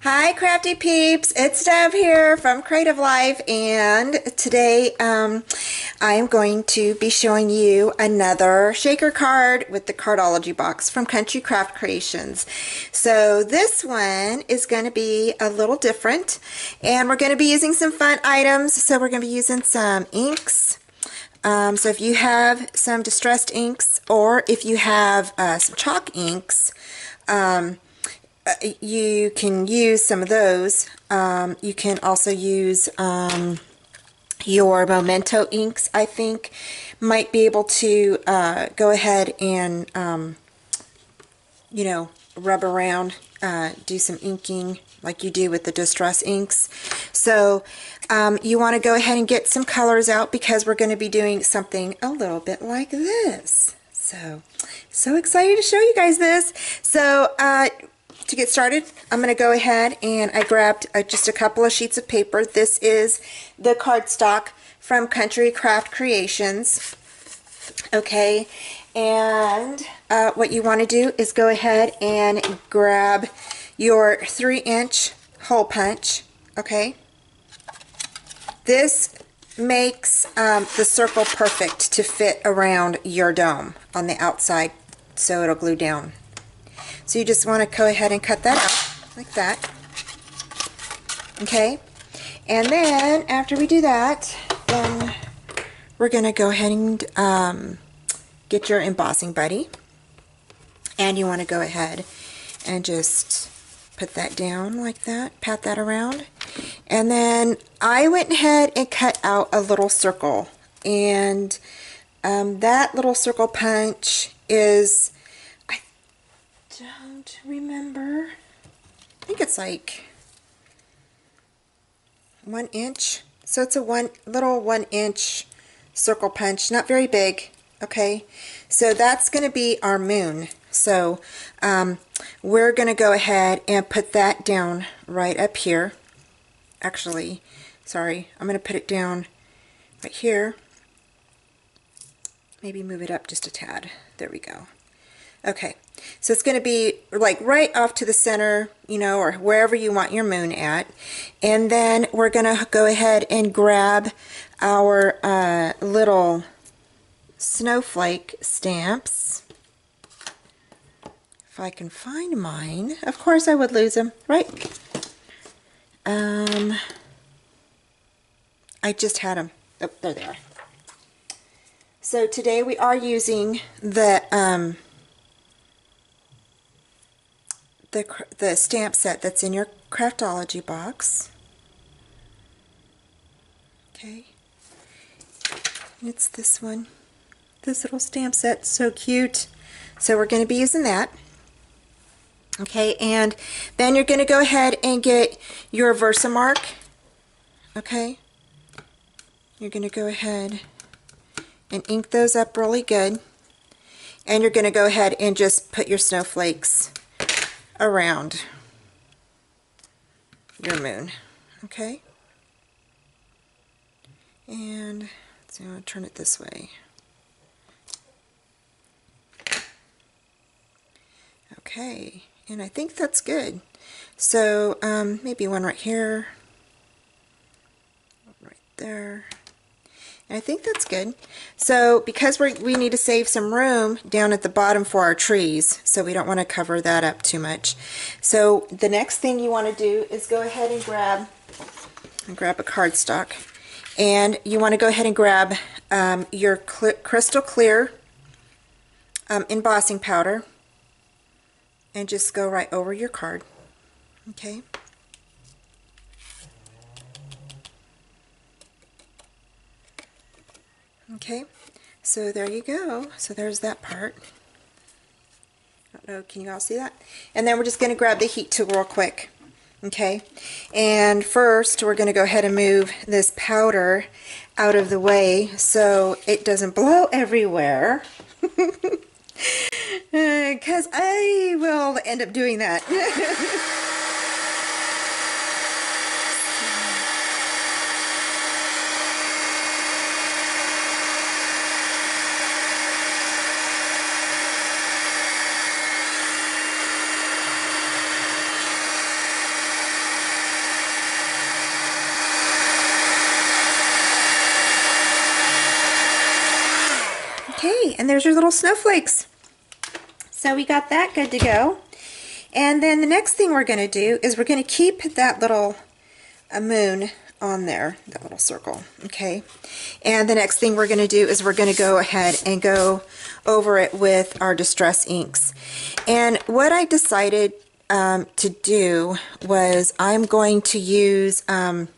Hi crafty peeps, it's Deb here from Creative Life, and today I am going to be showing you another shaker card with the Cardology box from Country Craft Creations. So this one is going to be a little different, and we're going to be using some fun items. So we're going to be using some inks. So if you have some distressed inks, or if you have some chalk inks, you can use some of those. You can also use your Memento inks, I think, might be able to go ahead and, rub around, do some inking like you do with the distress inks. So you want to go ahead and get some colors out because we're going to be doing something a little bit like this. So excited to show you guys this. So to get started, I'm going to go ahead and I grabbed just a couple of sheets of paper. This is the cardstock from Country Craft Creations. Okay, and what you want to do is go ahead and grab your 3-inch hole punch. Okay, this makes the circle perfect to fit around your dome on the outside, so it'll glue down. So you just want to go ahead and cut that out like that. Okay, and then after we do that, then we're going to go ahead and get your embossing buddy, and you want to go ahead and just put that down like that, pat that around, and then I went ahead and cut out a little circle, and that little circle punch is, don't remember, I think it's like 1 inch, so it's a little 1 inch circle punch, not very big. Okay, so that's going to be our moon. So we're going to go ahead and put that down right up here. Actually, sorry, I'm going to put it down right here. Maybe move it up just a tad. There we go. Okay, so it's going to be like right off to the center, or wherever you want your moon at. And then we're going to go ahead and grab our little snowflake stamps. If I can find mine. Of course I would lose them, right? I just had them. Oh, there they are. So today we are using the stamp set that's in your Craftology box. Okay, it's this one, this little stamp set, so cute. So we're going to be using that. Okay, and then you're going to go ahead and get your Versamark. Okay, you're going to go ahead and ink those up really good, and you're going to go ahead and just put your snowflakes around your moon. Okay, and so I'll turn it this way. Okay, and I think that's good. So maybe one right here, right there. And I think that's good. So because we need to save some room down at the bottom for our trees, so we don't want to cover that up too much. So the next thing you want to do is go ahead and grab a cardstock, and you want to go ahead and grab your crystal clear embossing powder, and just go right over your card. Okay. Okay, so there you go. So there's that part. I don't know, can you all see that? And then we're just going to grab the heat tool real quick. Okay, and first we're going to go ahead and move this powder out of the way so it doesn't blow everywhere. Because I will end up doing that. Okay, and there's your little snowflakes. So we got that good to go. And then the next thing we're going to do is we're going to keep that little moon on there, that little circle, okay? And the next thing we're going to do is we're going to go ahead and go over it with our Distress inks. And what I decided to do was I'm going to use the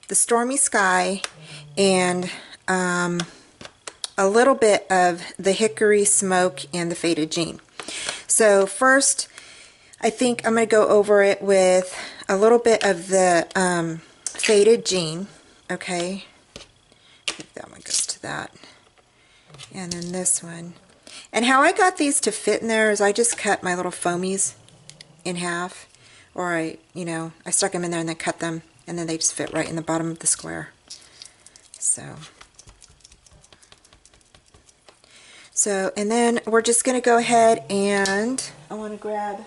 Stormy Sky and a little bit of the Hickory Smoke and the Faded Jean. So first, I think I'm going to go over it with a little bit of the Faded Jean, okay? I think that one goes to that. And then this one. And how I got these to fit in there is I just cut my little foamies in half, or I stuck them in there and then cut them, and then they just fit right in the bottom of the square. So, and then we're just going to go ahead and I want to grab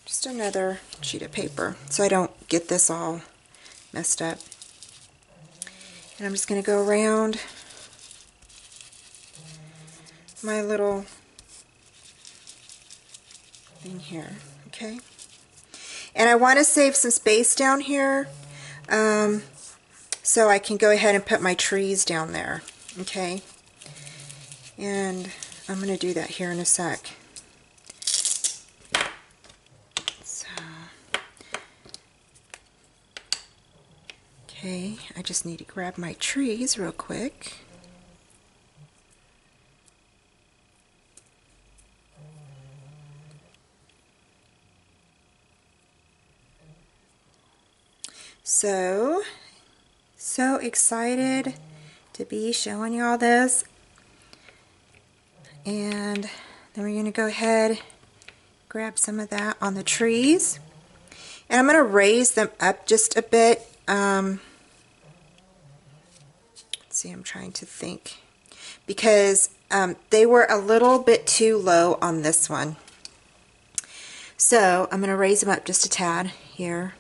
just another sheet of paper so I don't get this all messed up. And I'm just going to go around my little thing here, okay? And I want to save some space down here so I can go ahead and put my trees down there, okay? And I'm going to do that here in a sec. So, okay, I just need to grab my trees real quick. So excited to be showing you all this. And then we're going to go ahead, grab some of that on the trees. And I'm going to raise them up just a bit. Let's see, I'm trying to think. Because they were a little bit too low on this one. So I'm going to raise them up just a tad here.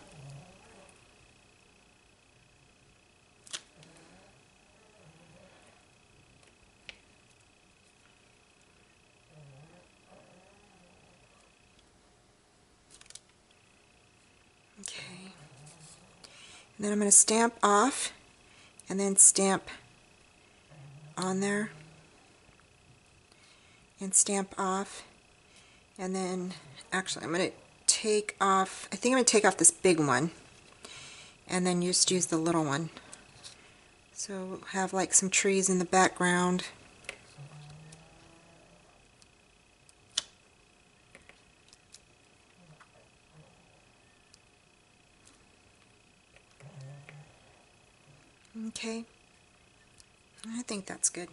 Okay. And then I'm going to stamp off and then stamp on there and stamp off, and then actually I'm going to take off, I think I'm going to take off this big one and then just use the little one. So we'll have like some trees in the background. Okay, I think that's good.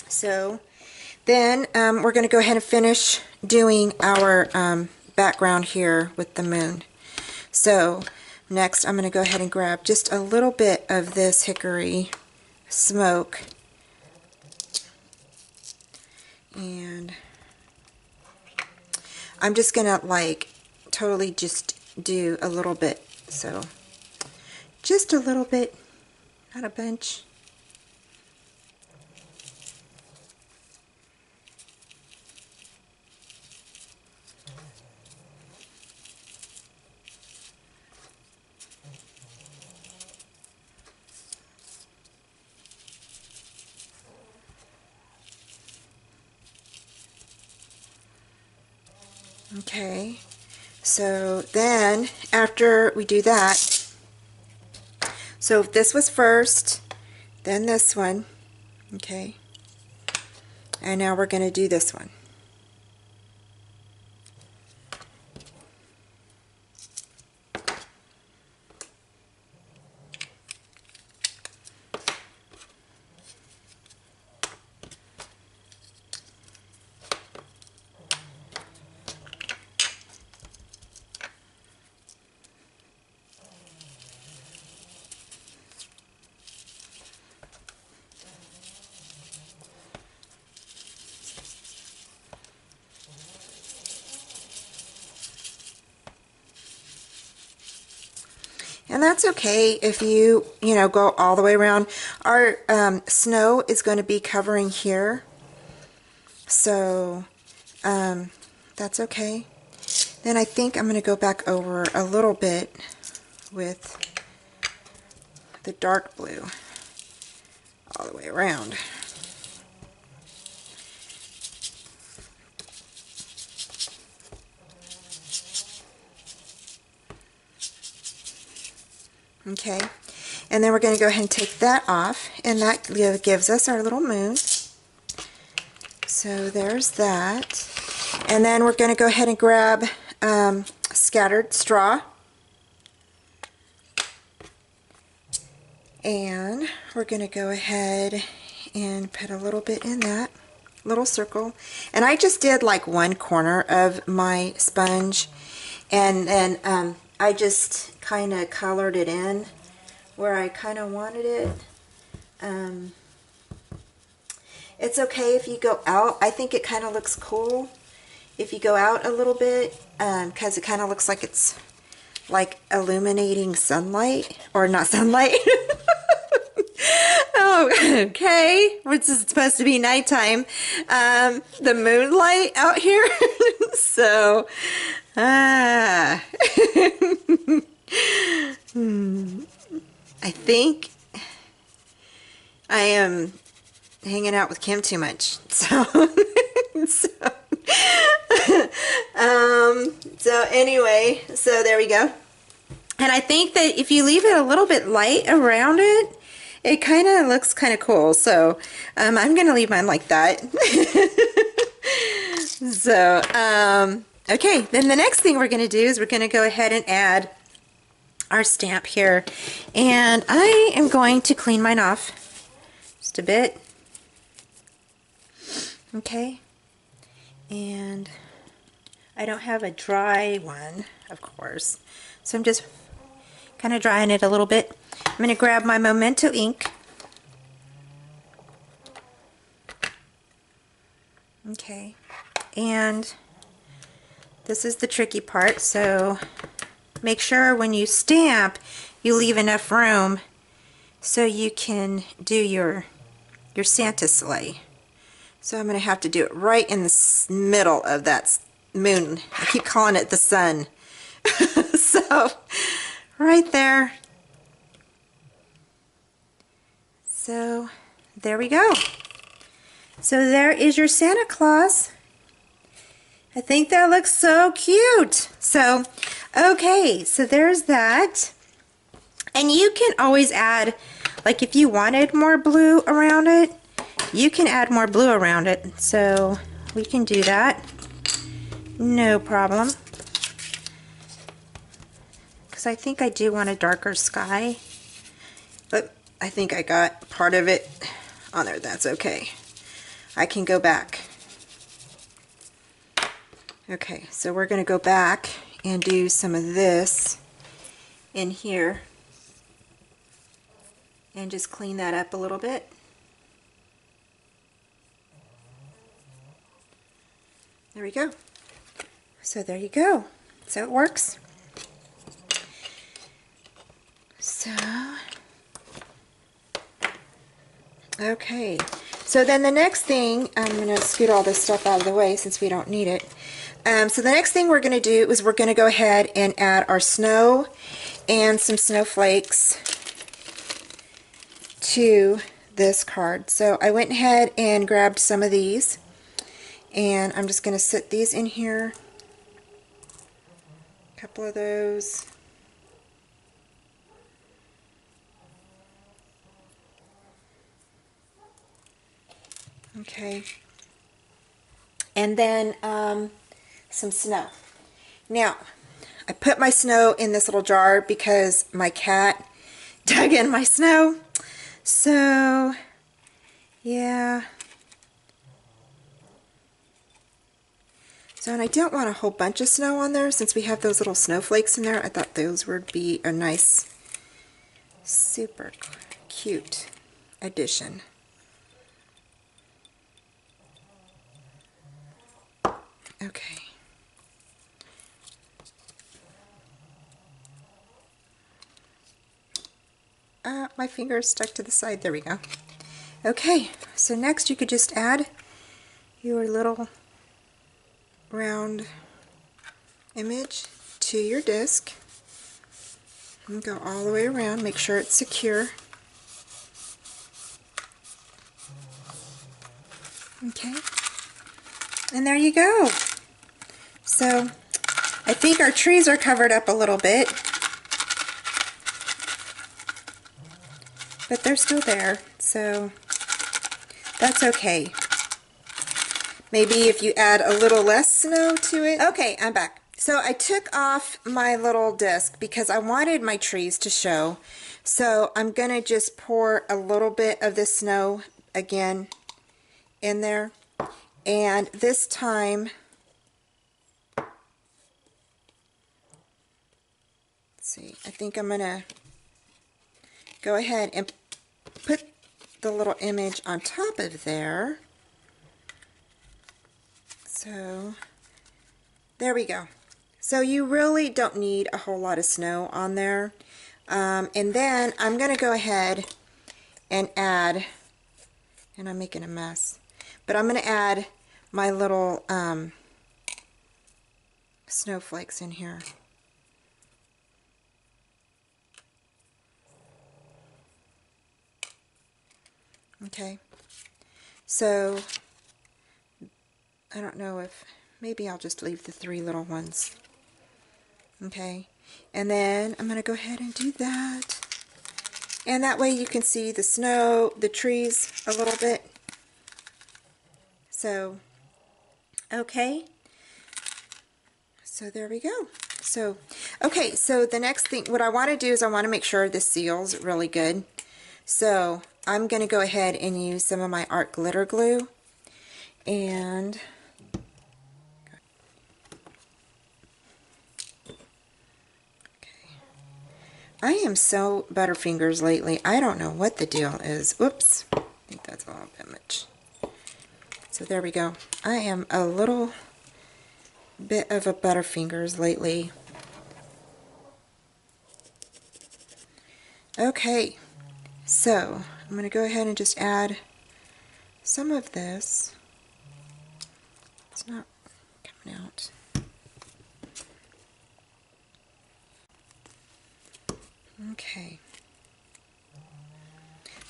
So then we're going to go ahead and finish doing our background here with the moon. So next I'm going to go ahead and grab just a little bit of this Hickory Smoke, and I'm just going to like totally just do a little bit. So just a little bit, not a bunch. Okay, so then after we do that, so if this was first, then this one, okay, and now we're going to do this one. And that's okay if you know, go all the way around. Our snow is going to be covering here, so that's okay. Then I think I'm going to go back over a little bit with the dark blue all the way around. Okay, and then we're going to go ahead and take that off, and that gives us our little moon. So there's that. And then we're going to go ahead and grab scattered straw, and we're going to go ahead and put a little bit in that little circle. And I just did like one corner of my sponge, and then I just kind of colored it in where I kind of wanted it. It's okay if you go out. I think it kind of looks cool if you go out a little bit, because it kind of looks like it's like illuminating sunlight, or not sunlight. Oh, okay, which is supposed to be nighttime. The moonlight out here. So, I think I am hanging out with Kim too much. So, so anyway, so there we go. And I think that if you leave it a little bit light around it, it kind of looks kind of cool. So I'm going to leave mine like that. So, okay, then the next thing we're going to do is we're going to go ahead and add our stamp here. And I am going to clean mine off just a bit. Okay. And I don't have a dry one, of course. So I'm just kind of drying it a little bit. I'm going to grab my Memento ink. Okay. And this is the tricky part, so make sure when you stamp you leave enough room so you can do your Santa sleigh. So I'm going to have to do it right in the middle of that moon. I keep calling it the sun. So right there. So there we go. So there is your Santa Claus. I think that looks so cute. So, okay, so there's that. And you can always add, like if you wanted more blue around it, you can add more blue around it. So we can do that. No problem. Because I think I do want a darker sky. But I think I got part of it on there. That's okay. I can go back. Okay, so we're going to go back and do some of this in here and just clean that up a little bit. There we go. So there you go. So it works. So, okay. So then the next thing, I'm going to scoot all this stuff out of the way since we don't need it. So the next thing we're going to do is we're going to go ahead and add our snow and some snowflakes to this card. So I went ahead and grabbed some of these, and I'm just going to sit these in here. A couple of those. Okay. And then some snow. Now, I put my snow in this little jar because my cat dug in my snow. So, yeah. So, and I don't want a whole bunch of snow on there since we have those little snowflakes in there. I thought those would be a nice, super cute addition. Okay. my finger is stuck to the side. There we go. Okay, so next you could just add your little round image to your disc and go all the way around. Make sure it's secure. Okay, and there you go. So I think our trees are covered up a little bit, but they're still there, so that's okay. Maybe if you add a little less snow to it. Okay, I'm back. So I took off my little disc because I wanted my trees to show. So I'm going to just pour a little bit of the snow again in there. And this time, let's see, I think I'm going to go ahead and put the little image on top of there. So there we go. So you really don't need a whole lot of snow on there. And then I'm going to go ahead and add, and I'm making a mess, but I'm going to add my little snowflakes in here. Okay, so I don't know if, maybe I'll just leave the 3 little ones. Okay, and then I'm going to go ahead and do that. And that way you can see the snow, the trees a little bit. So, okay. So there we go. So, okay, so the next thing, what I want to do is I want to make sure this seals really good. So I'm going to go ahead and use some of my art glitter glue. And I am so butterfingers lately. I don't know what the deal is. Whoops. I think that's a little bit much. So there we go. I am a little bit of a butterfingers lately. Okay. So I'm going to go ahead and just add some of this. It's not coming out. Okay.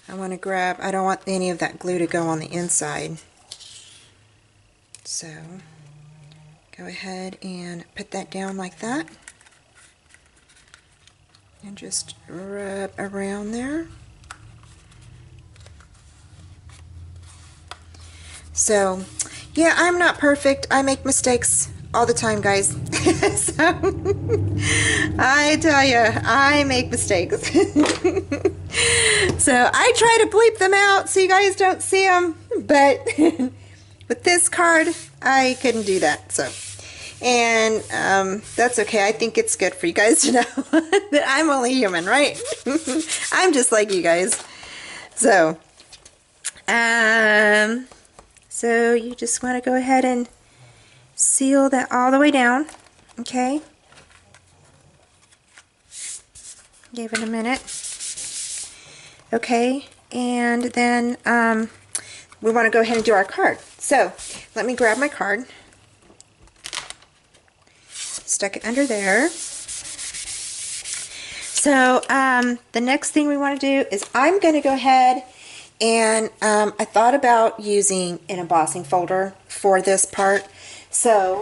I want to grab, I don't want any of that glue to go on the inside. So go ahead and put that down like that. And just rub around there. So, yeah, I'm not perfect. I make mistakes all the time, guys. So, I tell you, I make mistakes. So, I try to bleep them out so you guys don't see them, but with this card, I couldn't do that. So, and that's okay. I think it's good for you guys to know that I'm only human, right? I'm just like you guys. So, so you just want to go ahead and seal that all the way down, okay? Give it a minute. Okay, and then we want to go ahead and do our card. So let me grab my card. Stuck it under there. So the next thing we want to do is I'm going to go ahead and I thought about using an embossing folder for this part. So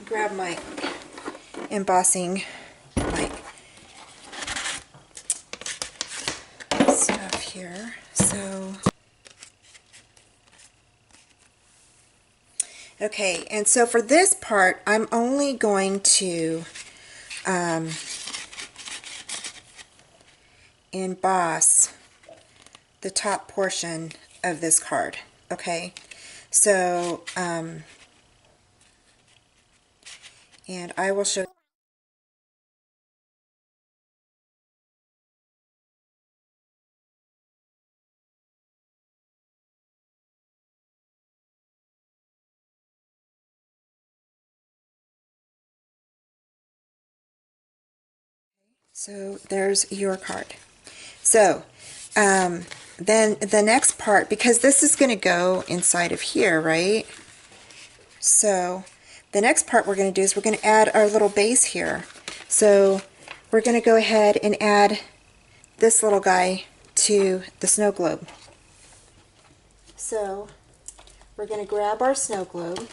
grab my embossing stuff here. So okay, and so for this part I'm only going to emboss the top portion of this card. Okay, so and I will show So there's your card. So then the next part, because this is going to go inside of here, right? So the next part we're going to do is we're going to add our little base here. So we're going to go ahead and add this little guy to the snow globe. So we're going to grab our snow globe.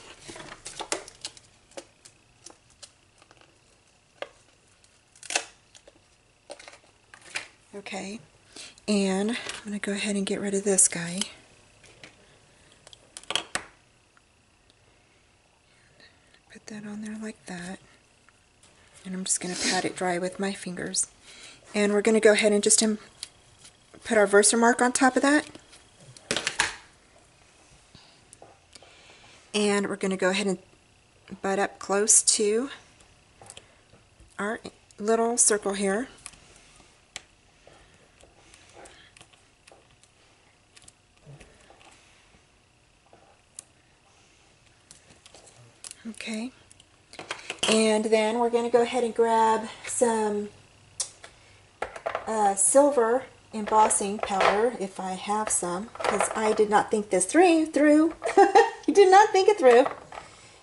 Okay, and I'm going to go ahead and get rid of this guy. Put that on there like that. And I'm just going to pat it dry with my fingers. And we're going to go ahead and just put our Versamark on top of that. And we're going to go ahead and butt up close to our little circle here. Okay. And then we're going to go ahead and grab some silver embossing powder, if I have some, because I did not think this through. I did not think it through.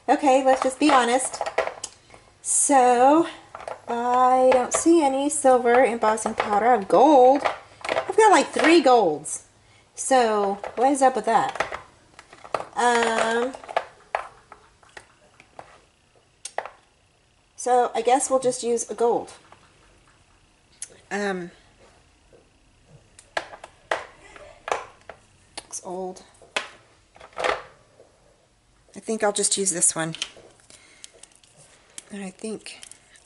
Okay, let's just be honest. So, I don't see any silver embossing powder. I have gold. I've got like 3 golds. So, what is up with that? So, I guess we'll just use a gold. Looks old. I think I'll just use this one. And I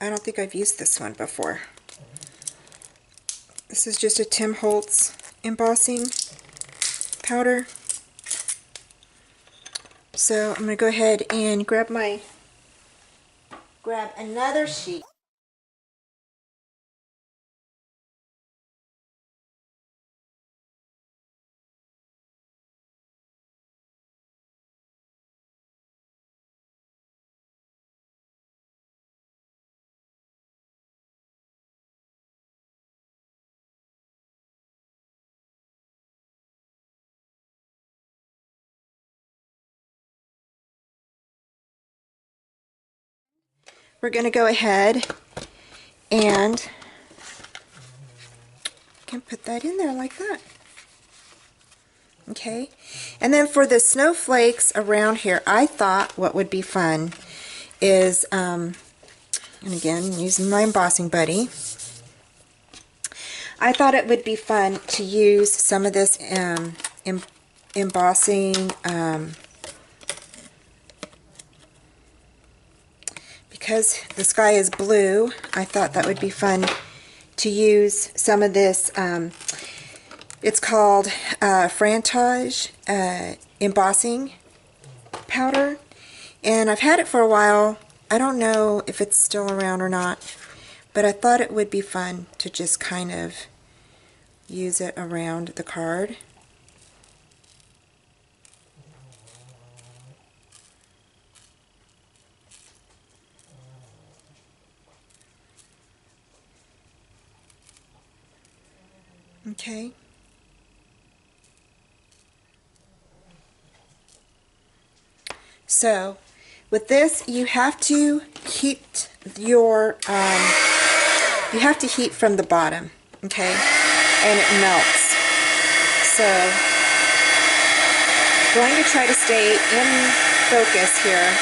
don't think I've used this one before. This is just a Tim Holtz embossing powder. So I'm going to go ahead and grab another sheet. We're going to go ahead and can put that in there like that. Okay, and then for the snowflakes around here, I thought what would be fun is, and again, using my embossing buddy, I thought it would be fun to use some of this embossing, because the sky is blue, I thought that would be fun to use some of this, it's called Frantage embossing powder, and I've had it for a while. I don't know if it's still around or not, but I thought it would be fun to just kind of use it around the card. Okay. So with this, you have to heat from the bottom, okay, and it melts. So going to try to stay in focus here.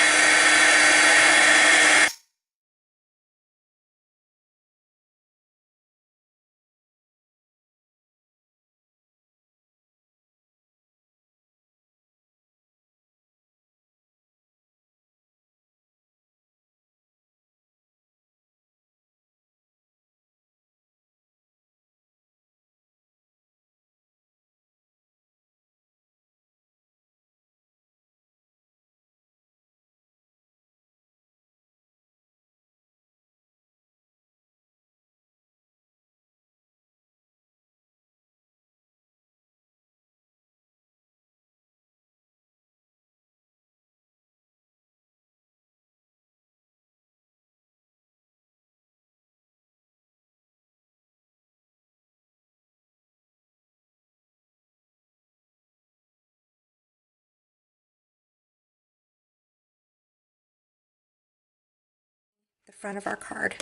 front of our card.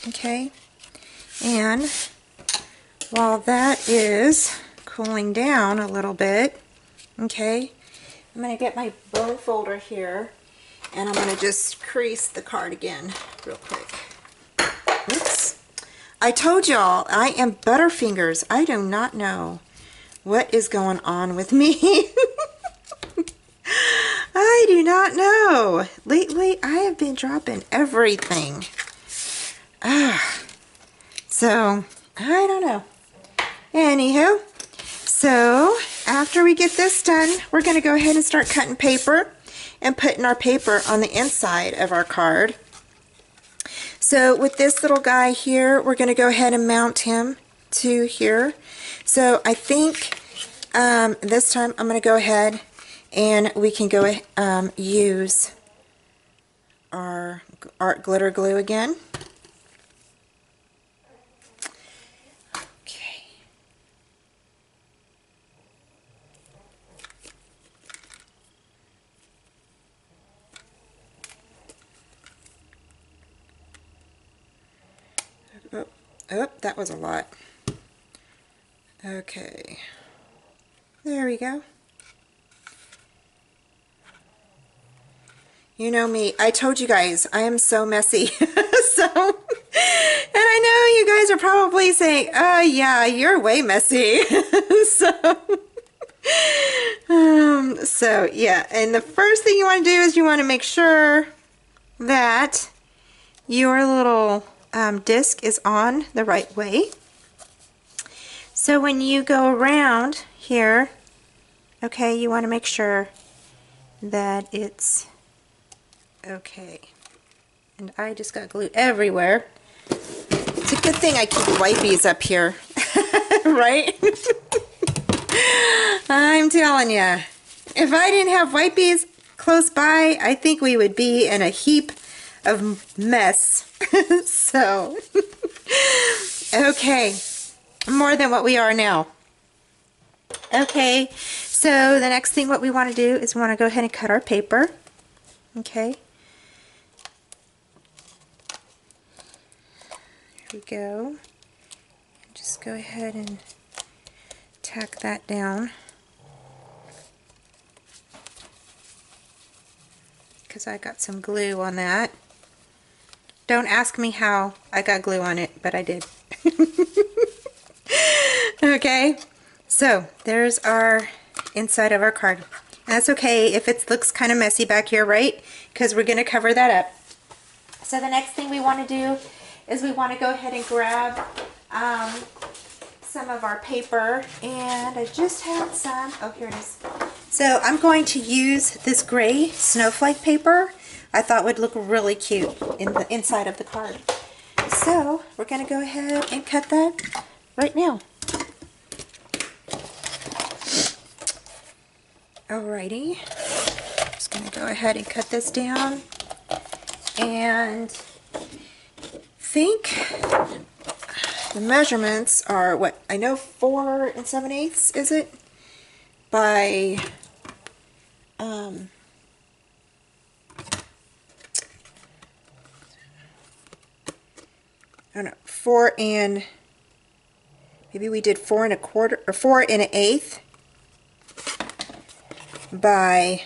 Okay, and while that is cooling down a little bit, okay, I'm going to get my bone folder here, and I'm going to just crease the card again real quick. Oops. I told y'all, I am Butterfingers. I do not know what is going on with me. I do not know. Lately, I have been dropping everything. So, I don't know. Anywho, so after we get this done, we're going to go ahead and start cutting paper and putting our paper on the inside of our card. So with this little guy here, we're going to go ahead and mount him to here. So I think this time I'm going to go ahead and we can go use our art glitter glue again. Okay. Oh, that was a lot. Okay. There we go. You know me. I told you guys, I am so messy. So, and I know you guys are probably saying, oh yeah, you're way messy. So yeah, and the first thing you want to do is you want to make sure that your little disc is on the right way. So when you go around here, okay, you want to make sure that it's okay. And I just got glue everywhere. It's a good thing I keep wipies up here, right? I'm telling you, if I didn't have wipies close by, I think we would be in a heap of mess. So, okay, more than what we are now. Okay, so the next thing what we want to do is we want to go ahead and cut our paper. Okay. Here we go. Just go ahead and tack that down, because I got some glue on that. Don't ask me how I got glue on it, but I did. Okay, so there's our inside of our card. And that's okay if it looks kind of messy back here, right? Because we're going to cover that up. So the next thing we want to do is we want to go ahead and grab some of our paper, and I just had some. Oh, here it is. So I'm going to use this gray snowflake paper. I thought would look really cute in the inside of the card. So we're going to go ahead and cut that right now. Alrighty, just going to go ahead and cut this down, and think the measurements are what I know, 4 7/8 is it, by I don't know, 4 and maybe we did 4 1/4 or 4 1/8 by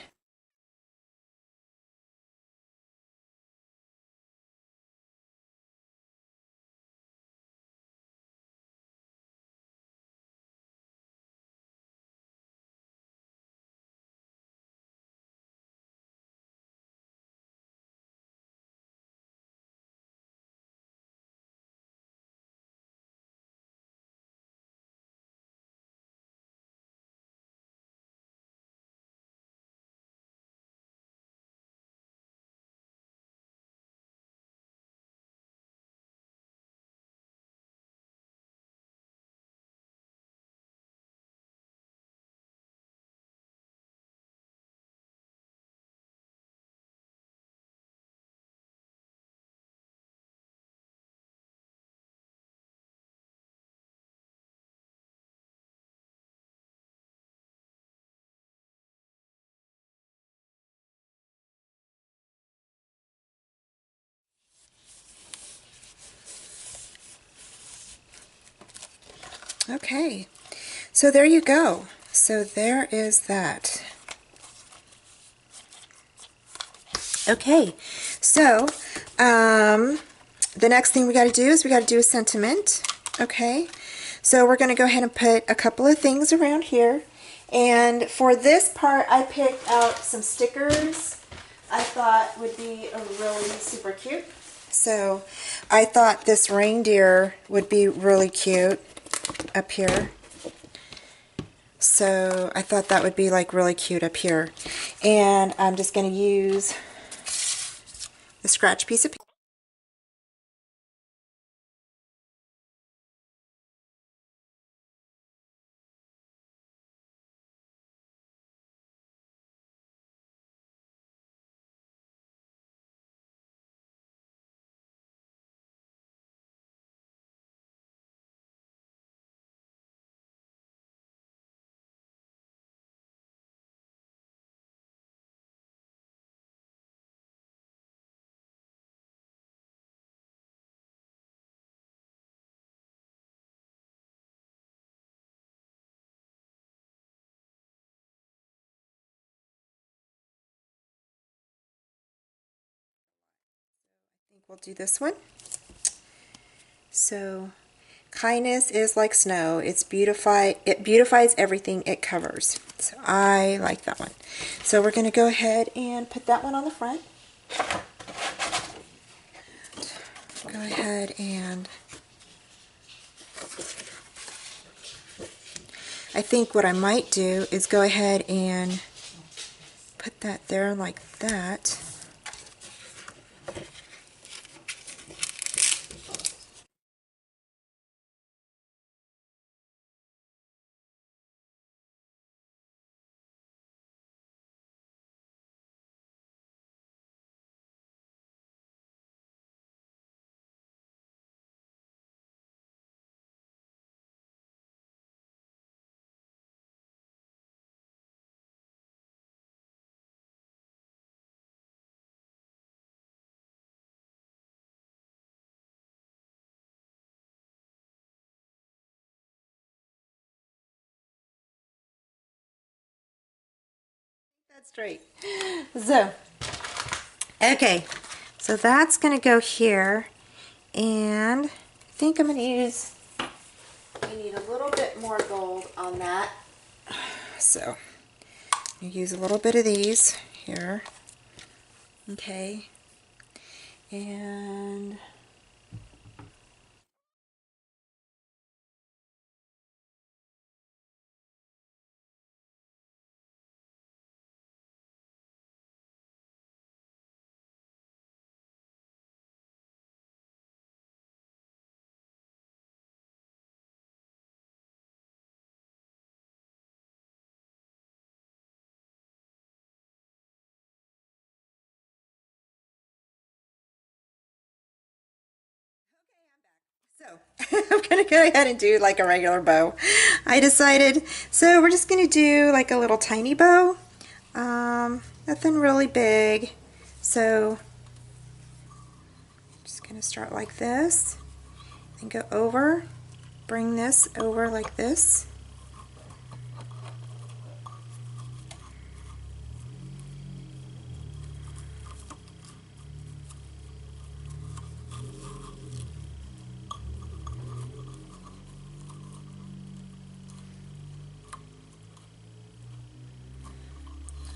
Okay, so there you go. So there is that. Okay, so the next thing we got to do is we got to do a sentiment. Okay, so we're going to go ahead and put a couple of things around here. And for this part, I picked out some stickers I thought would be really super cute. So I thought this reindeer would be really cute up here. So I thought that would be like really cute up here. And I'm just going to use the scratch piece of paper. I think we'll do this one. So kindness is like snow. It beautifies everything it covers. So I like that one. So we're going to go ahead and put that one on the front. Go ahead and I think what I might do is go ahead and put that there like that. That's straight. So, okay, so that's going to go here, and I think I'm going to use, I need a little bit more gold on that. So, you use a little bit of these here. Okay, and so I'm going to go ahead and do like a regular bow. I decided, so we're just going to do like a little tiny bow. Nothing really big. So just going to start like this and go over, bring this over like this.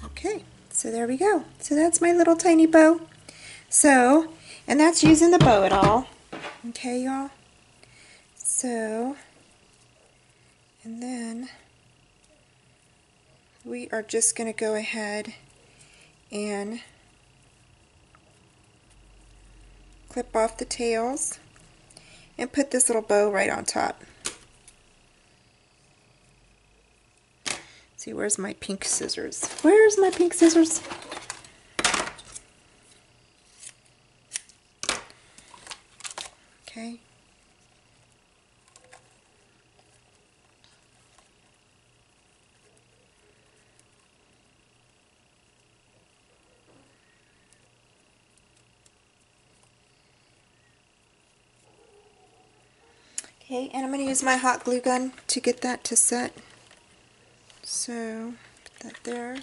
Okay, so there we go. So that's my little tiny bow. So, and that's using the bow at all. Okay, y'all. So, and then we are just going to go ahead and clip off the tails and put this little bow right on top. See, where's my pink scissors? Where's my pink scissors? Okay. Okay, and I'm going to use my hot glue gun to get that to set. So, put that there.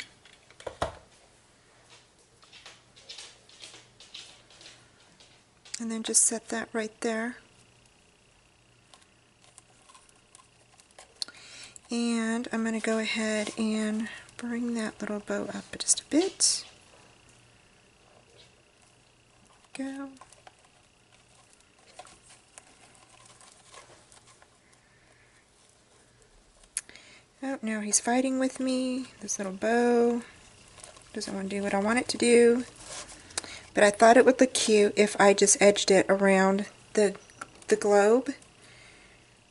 And then just set that right there. And I'm going to go ahead and bring that little bow up just a bit. Go. Oh, now he's fighting with me. This little bow doesn't want to do what I want it to do. But I thought it would look cute if I just edged it around the globe.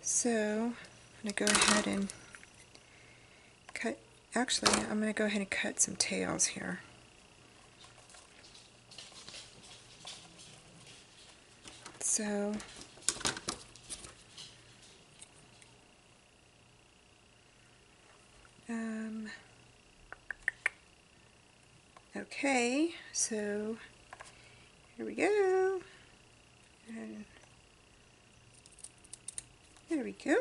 So I'm going to go ahead and cut. Actually, I'm going to go ahead and cut some tails here. So okay, so here we go. And there we go.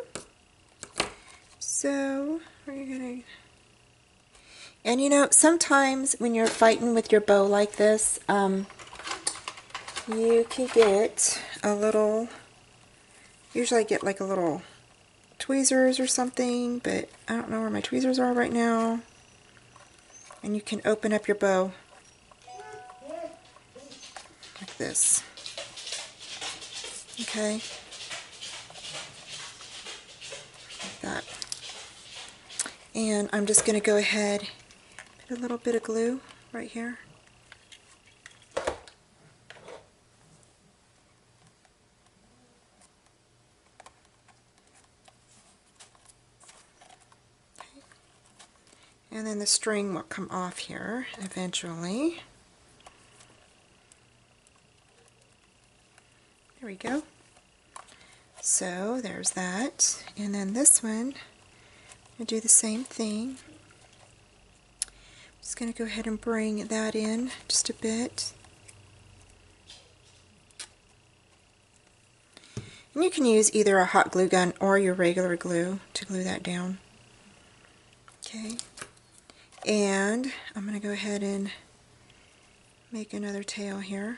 So we're gonna, and you know, sometimes when you're fighting with your bow like this, you can get a little, usually I get like a little tweezers or something, but I don't know where my tweezers are right now. And you can open up your bow like this. Okay, like that. And I'm just going to go ahead, put a little bit of glue right here. And then the string will come off here eventually. There we go. So there's that. And then this one, I do the same thing. Just going to go ahead and bring that in just a bit. And you can use either a hot glue gun or your regular glue to glue that down. Okay. And I'm going to go ahead and make another tail here.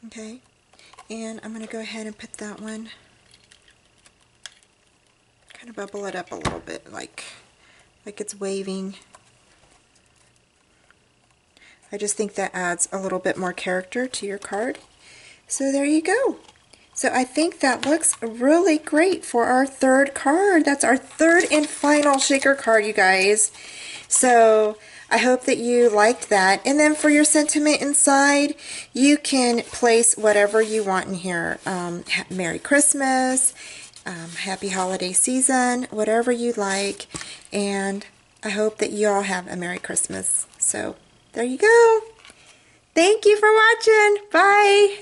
Okay, and I'm going to go ahead and put that one, kind of bubble it up a little bit, like it's waving. I just think that adds a little bit more character to your card. So there you go. So I think that looks really great for our third card. That's our third and final shaker card, you guys. So I hope that you liked that. And then for your sentiment inside, you can place whatever you want in here. Merry Christmas, Happy Holiday Season, whatever you like. And I hope that you all have a Merry Christmas. So there you go. Thank you for watching. Bye.